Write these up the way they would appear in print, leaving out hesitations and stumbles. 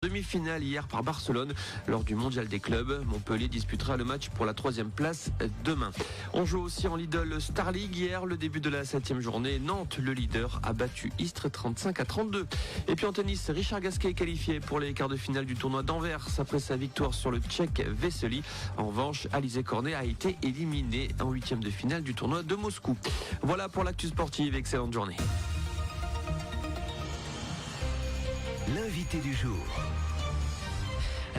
Demi-finale hier par Barcelone lors du mondial des clubs. Montpellier disputera le match pour la 3e place demain. On joue aussi en Lidl Star League hier, le début de la 7e journée. Nantes, le leader, a battu Istres 35-32. Et puis en tennis, Richard Gasquet est qualifié pour les quarts de finale du tournoi d'Anvers après sa victoire sur le Tchèque Vesely. En revanche, Alizé Cornet a été éliminé en 8e de finale du tournoi de Moscou. Voilà pour l'actu sportive. Excellente journée. L'invité du jour.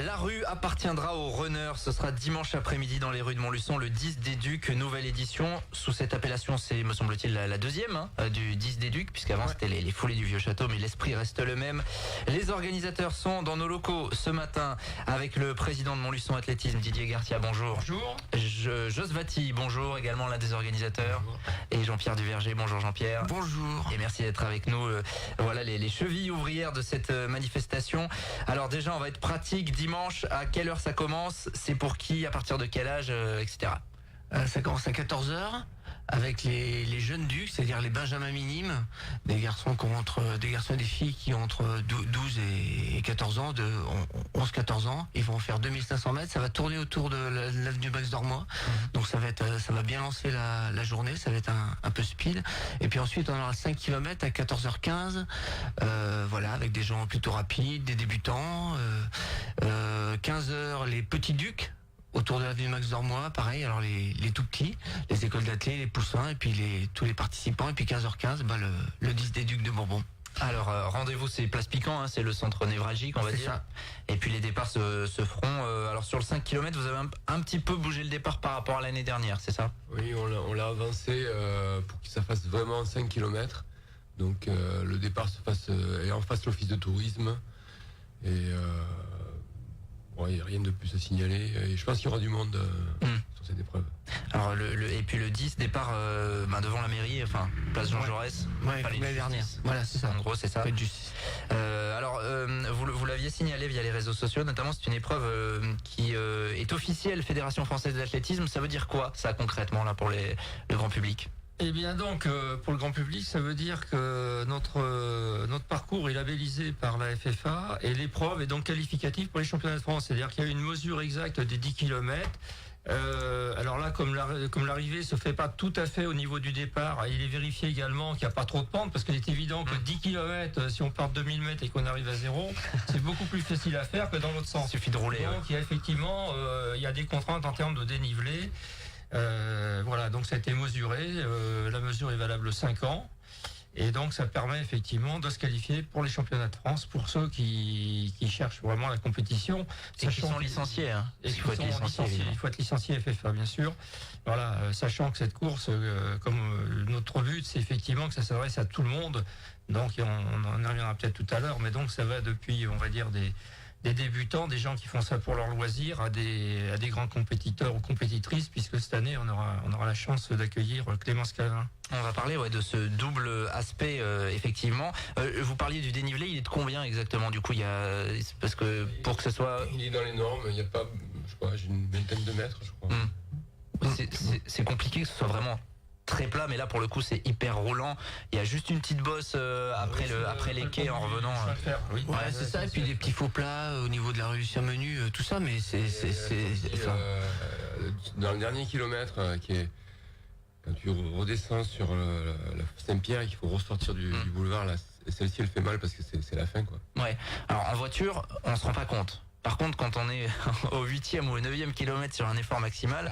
La rue appartiendra aux runners. Ce sera dimanche après-midi dans les rues de Montluçon, le 10 des Ducs, nouvelle édition. Sous cette appellation, c'est, me semble-t-il, la deuxième du 10 des Ducs, puisqu'avant c'était les foulées du Vieux Château, mais l'esprit reste le même. Les organisateurs sont dans nos locaux ce matin avec le président de Montluçon Athlétisme, Didier Garcia. Bonjour. Bonjour. Jos Vati, bonjour, également l'un des organisateurs. Bonjour. Et Jean-Pierre Duverger, bonjour Jean-Pierre. Bonjour. Et merci d'être avec nous. Voilà les chevilles ouvrières de cette manifestation. Alors déjà, on va être pratique. Dimanche, à quelle heure ça commence? C'est pour qui? À partir de quel âge, etc. Ça commence à 14h avec les jeunes ducs, c'est-à-dire les benjamins minimes, des garçons et des filles qui ont entre 12 et 14 ans, de 11-14 ans. Ils vont faire 2500 mètres. Ça va tourner autour de l'avenue Max Dormois. Donc ça va bien lancer la journée. Ça va être un peu speed. Et puis ensuite, on aura 5 km à 14h15. Voilà, avec des gens plutôt rapides, des débutants. 15h, les petits ducs. Autour de l'avenue Max Dormois, pareil, alors les tout petits, les écoles d'athlètes, les poussins, et puis tous les participants, et puis 15h15, le 10 des Ducs de Bourbon. Alors rendez-vous, c'est Place Piquant, c'est le centre névralgique, on va dire. Ça. Et puis les départs se feront. Alors sur le 5 km, vous avez un petit peu bougé le départ par rapport à l'année dernière, c'est ça? Oui, on l'a avancé pour que ça fasse vraiment 5 km. Donc le départ est en face de l'office de tourisme. Et il n'y a rien de plus à signaler. Et je pense qu'il y aura du monde sur cette épreuve. Alors et puis le 10 départ devant la mairie, enfin place Jean Jaurès. Ouais, Palais de l'année dernière. Justice. Voilà, c'est ça. En gros, c'est ça. Faites justice. Alors vous l'aviez signalé via les réseaux sociaux, notamment c'est une épreuve qui est officielle Fédération Française d'Athlétisme. Ça veut dire quoi ça concrètement là pour le grand public? Eh bien donc pour le grand public, ça veut dire que notre parcours est labellisé par la FFA et l'épreuve est donc qualificative pour les championnats de France. C'est-à-dire qu'il y a une mesure exacte des 10 km. Alors là, comme l'arrivée se fait pas tout à fait au niveau du départ, il est vérifié également qu'il n'y a pas trop de pente, parce qu'il est évident que 10 km, si on part de 2000 mètres et qu'on arrive à zéro, c'est beaucoup plus facile à faire que dans l'autre sens. Il suffit de rouler. Donc il y a effectivement il y a des contraintes en termes de dénivelé. Voilà, donc ça a été mesuré. La mesure est valable 5 ans. Et donc ça permet effectivement de se qualifier pour les championnats de France pour ceux qui cherchent vraiment la compétition. Et qui sont licenciés. Et Il faut être licencié. il faut être licencié FFA, bien sûr. Voilà, sachant que cette course, comme notre but, c'est effectivement que ça s'adresse à tout le monde. Donc on en reviendra peut-être tout à l'heure, mais donc ça va depuis, on va dire, des débutants, des gens qui font ça pour leur loisir, à des grands compétiteurs ou compétitrices, puisque cette année on aura la chance d'accueillir Clémence Calvin. On va parler de ce double aspect effectivement. Vous parliez du dénivelé, il est de combien exactement du coup? Parce que pour que ce soit, Il est dans les normes, il n'y a pas, je crois, j'ai une vingtaine de mètres, je crois. c'est compliqué que ce soit vraiment très plat, mais là pour le coup c'est hyper roulant. Il y a juste une petite bosse après les quais en revenant. Oui. Ouais, c'est ça. Et puis des petits faux plats au niveau de la réussite menu, tout ça, mais Dans le dernier kilomètre, qui est quand tu redescends sur la Saint-Pierre et qu'il faut ressortir du boulevard, là, celle-ci elle fait mal parce que c'est la fin, quoi. Ouais. Alors en voiture, on se rend pas compte. Par contre, quand on est au 8e ou au 9e kilomètre sur un effort maximal,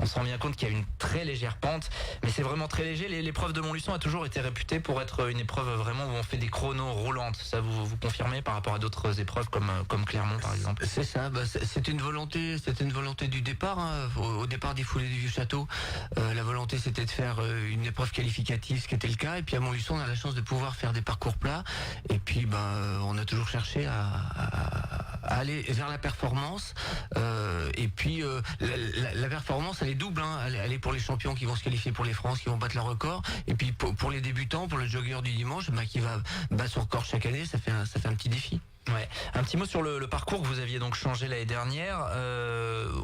on se rend bien compte qu'il y a une très légère pente, mais c'est vraiment très léger. L'épreuve de Montluçon a toujours été réputée pour être une épreuve vraiment où on fait des chronos roulantes. Ça vous confirmez par rapport à d'autres épreuves comme Clermont par exemple? C'est ça. C'était une volonté du départ. Au départ des foulées du Vieux Château, la volonté c'était de faire une épreuve qualificative, ce qui était le cas. Et puis à Montluçon, on a la chance de pouvoir faire des parcours plats. Et puis on a toujours cherché à aller vers la performance. Et puis la performance, elle est double, elle est pour les champions qui vont se qualifier pour les France, qui vont battre leur record, et puis pour les débutants, pour le jogger du dimanche, qui va battre son record chaque année, ça fait un petit défi. Ouais. Un petit mot sur le parcours que vous aviez donc changé l'année dernière.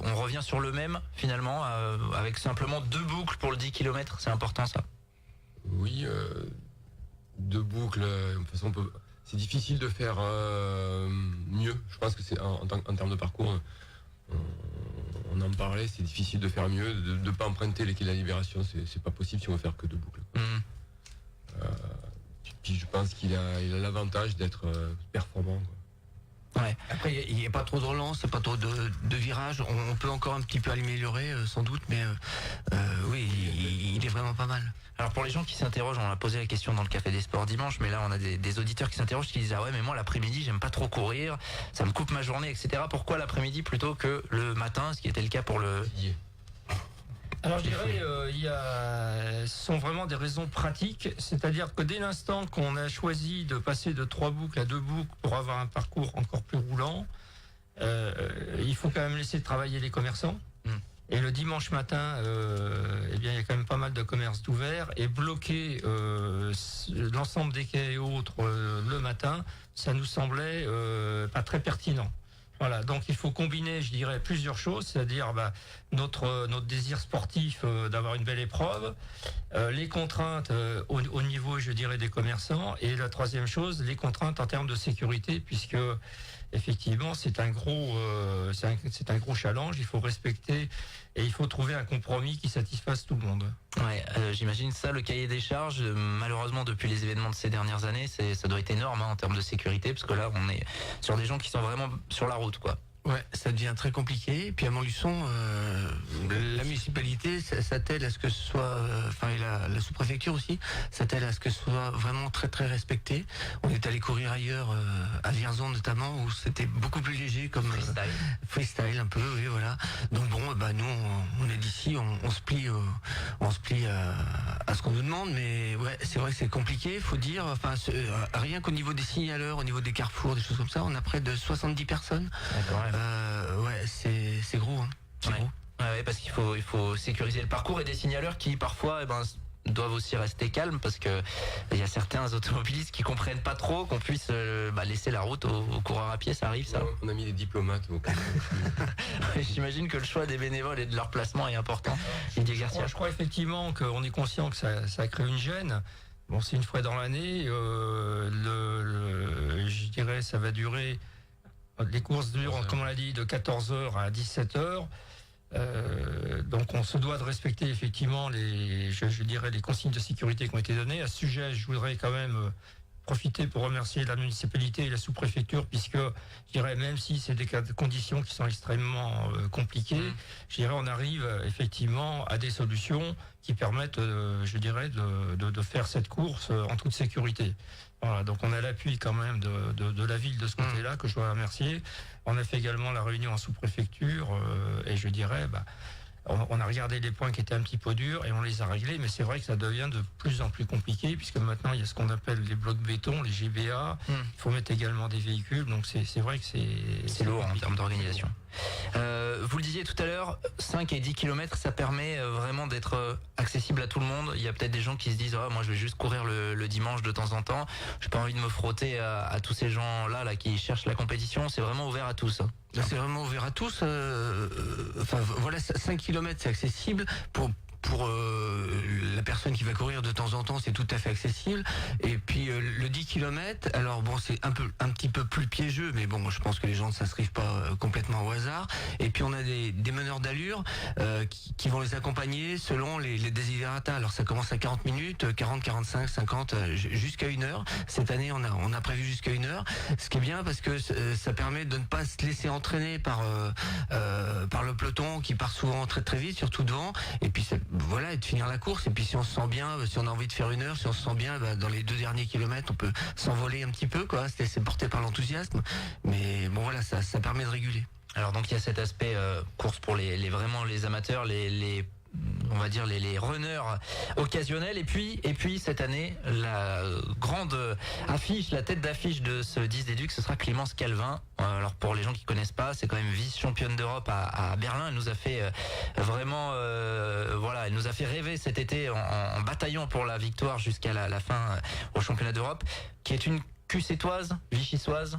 On revient sur le même finalement, avec simplement 2 boucles pour le 10 km, c'est important ça? Oui, 2 boucles, de toute façon c'est difficile de faire mieux. pense que c'est en termes de parcours, on en parlait, c'est difficile de faire mieux, de ne pas emprunter les quais de la Libération, c'est pas possible si on veut faire que 2 boucles. Puis je pense qu'il a l'avantage d'être performant, quoi. Ouais. Après, il n'y a pas trop de relance, il n'y a pas trop de virages. On peut encore un petit peu l'améliorer, sans doute, mais oui, il est vraiment pas mal. Alors pour les gens qui s'interrogent, on a posé la question dans le Café des Sports dimanche, mais là on a des auditeurs qui s'interrogent, qui disent ah ouais mais moi l'après-midi j'aime pas trop courir, ça me coupe ma journée, etc. Pourquoi l'après-midi plutôt que le matin, ce qui était le cas pour le... Alors je dirais, ce sont vraiment des raisons pratiques, c'est-à-dire que dès l'instant qu'on a choisi de passer de 3 boucles à 2 boucles pour avoir un parcours encore plus roulant, il faut quand même laisser travailler les commerçants. Et le dimanche matin, eh bien, il y a quand même pas mal de commerces d'ouverts, et bloquer l'ensemble des quais et autres le matin, ça nous semblait pas très pertinent. Voilà, donc il faut combiner, je dirais, plusieurs choses, c'est-à-dire notre désir sportif d'avoir une belle épreuve, les contraintes au niveau, je dirais, des commerçants, et la troisième chose, les contraintes en termes de sécurité, puisque effectivement c'est un gros challenge, il faut respecter et il faut trouver un compromis qui satisfasse tout le monde. Ouais, j'imagine ça, le cahier des charges, malheureusement depuis les événements de ces dernières années, ça doit être énorme en termes de sécurité, parce que là on est sur des gens qui sont vraiment sur la route, quoi. Ouais, ça devient très compliqué. Et puis à Montluçon, la municipalité s'attelle à ce que ce soit, et la sous-préfecture aussi, s'attelle à ce que ce soit vraiment très très respecté. On est allé courir ailleurs, à Vierzon notamment, où c'était beaucoup plus léger, comme freestyle un peu, oui, voilà. Donc bon, nous on est d'ici, on se plie à ce qu'on nous demande, mais ouais, c'est vrai que c'est compliqué, faut dire. Rien qu'au niveau des signaleurs, au niveau des carrefours, des choses comme ça, on a près de 70 personnes. D'accord. Ouais, c'est gros, hein. C'est gros. Ouais, parce qu'il faut sécuriser le parcours, et des signaleurs qui parfois doivent aussi rester calmes, parce que il y a certains automobilistes qui comprennent pas trop qu'on puisse laisser la route aux coureurs à pied, ça arrive ça. On a mis des diplomates au J'imagine que le choix des bénévoles et de leur placement est important. Didier Garcia. Je crois effectivement qu'on est conscient que ça crée une gêne. Bon, c'est une fois dans l'année, je dirais ça va durer. Les courses durent, comme on l'a dit, de 14h à 17h. Donc on se doit de respecter effectivement je dirais les consignes de sécurité qui ont été données. À ce sujet, je voudrais quand même profiter pour remercier la municipalité et la sous-préfecture, puisque je dirais, même si c'est des conditions qui sont extrêmement compliquées, je dirais on arrive effectivement à des solutions qui permettent, je dirais, de faire cette course en toute sécurité. Voilà, donc on a l'appui quand même de la ville de ce côté-là, que je dois remercier. On a fait également la réunion en sous-préfecture, et je dirais, on a regardé les points qui étaient un petit peu durs et on les a réglés, mais c'est vrai que ça devient de plus en plus compliqué, puisque maintenant il y a ce qu'on appelle les blocs béton, les GBA. Il faut mettre également des véhicules, donc c'est vrai que c'est lourd en termes d'organisation. Vous le disiez tout à l'heure, 5 et 10 km, ça permet vraiment d'être accessible à tout le monde. Il y a peut-être des gens qui se disent moi je vais juste courir le dimanche de temps en temps, j'ai pas envie de me frotter à tous ces gens-là qui cherchent la compétition. C'est vraiment ouvert à tous. C'est vraiment ouvert à tous. Voilà, 5 km c'est accessible. Pour la personne qui va courir de temps en temps, c'est tout à fait accessible. Et puis le 10 km, alors bon, c'est un petit peu plus piégeux, mais bon, je pense que les gens ne s'inscrivent pas complètement au hasard. Et puis on a des meneurs d'allure qui vont les accompagner selon les desiderata. Alors ça commence à 40 minutes, 40, 45, 50, jusqu'à 1 heure. Cette année, on a prévu jusqu'à 1 heure. Ce qui est bien, parce que ça permet de ne pas se laisser entraîner par le peloton qui part souvent très très vite, surtout devant. Et puis voilà, et de finir la course. Et puis si on se sent bien, si on a envie de faire 1 heure, si on se sent bien, dans les 2 derniers kilomètres, on peut s'envoler un petit peu, quoi. C'est porté par l'enthousiasme. Mais bon, voilà, ça permet de réguler. Alors donc il y a cet aspect course pour vraiment les amateurs, on va dire les runners occasionnels, et puis cette année la grande affiche, la tête d'affiche de ce 10 des Ducs, ce sera Clémence Calvin. Alors pour les gens qui connaissent pas, c'est quand même vice-championne d'Europe à Berlin. Elle nous a fait vraiment elle nous a fait rêver cet été en bataillant pour la victoire jusqu'à la fin au championnat d'Europe, qui est une Cussétoise, Vichysoise.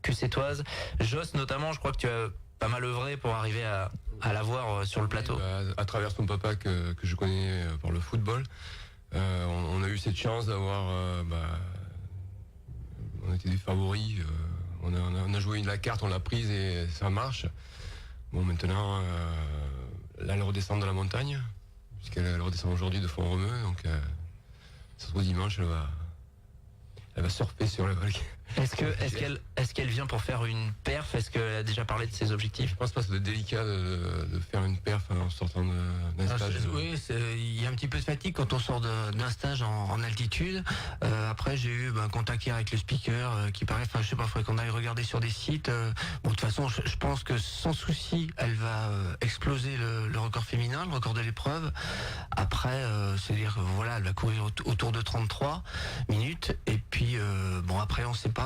Cussétoise. Joss notamment, je crois que tu as pas mal œuvré pour arriver à la voir sur le plateau. À travers son papa que je connais par le football, on a eu cette chance d'avoir, on était des favoris, on a joué la carte, on l'a prise et ça marche. Bon, maintenant, là, elle redescend de la montagne, puisqu'elle redescend aujourd'hui de Font-Romeu, donc ça se trouve dimanche, elle va surfer sur le volcan. Est-ce qu'elle vient pour faire une perf? Est-ce qu'elle a déjà parlé de ses objectifs? Je pense pas que c'est délicat de faire une perf en sortant d'un stage. Oui, il y a un petit peu de fatigue quand on sort d'un stage en altitude. Après, j'ai eu contact hier avec le speaker qui paraît, je sais pas, il faudrait qu'on aille regarder sur des sites. Bon, de toute façon, je pense que sans souci, elle va exploser le record féminin, le record de l'épreuve. Après, c'est-à-dire, voilà, elle va courir autour de 33 minutes. Et puis, après, on sait pas.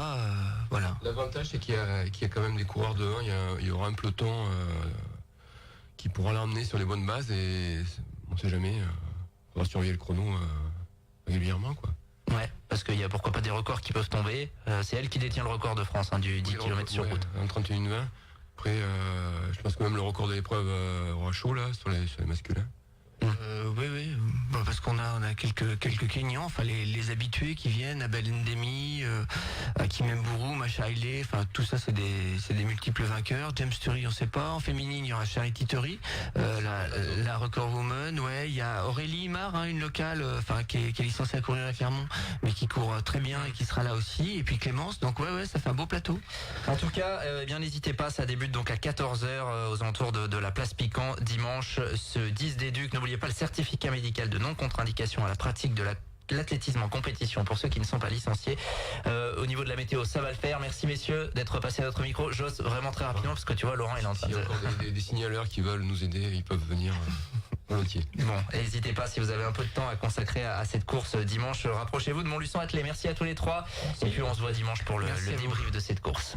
Voilà. L'avantage, c'est qu'il y a quand même des coureurs devant. Il y aura un peloton qui pourra l'emmener sur les bonnes bases et on ne sait jamais. On va surveiller le chrono régulièrement, quoi. Ouais, parce qu'il y a pourquoi pas des records qui peuvent tomber. C'est elle qui détient le record de France du 10 km sur route. En 31-20. Après, je pense que même le record de l'épreuve aura chaud là sur les masculins. Oui, parce qu'on a quelques Kenyans, enfin les habitués qui viennent, Abel Ndemi, Hakim Mburu, Macha Haile, enfin tout ça c'est des multiples vainqueurs. James Turry, on sait pas. En féminine, il y aura Charity Turry, la record woman. Ouais, il y a Aurélie Imar, une locale, qui est licenciée à courir à Clermont, mais qui court très bien et qui sera là aussi. Et puis Clémence, donc ouais, ça fait un beau plateau. En tout cas, n'hésitez pas, ça débute donc à 14h aux alentours de la place Piquant dimanche, ce 10 des Ducs. N'oubliez pas le certificat médical de non-contre-indication à la pratique de l'athlétisme en compétition pour ceux qui ne sont pas licenciés. Au niveau de la météo, ça va le faire. Merci messieurs d'être passés à notre micro. J'ose vraiment très rapidement parce que tu vois, Laurent il est en train Il y a encore des signaleurs qui veulent nous aider, ils peuvent venir volontiers. Bon, n'hésitez pas si vous avez un peu de temps à consacrer à cette course dimanche. Rapprochez-vous de Montluçon Attelé. Merci à tous les trois. Et puis on se voit dimanche pour le débrief de cette course.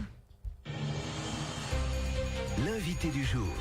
L'invité du jour.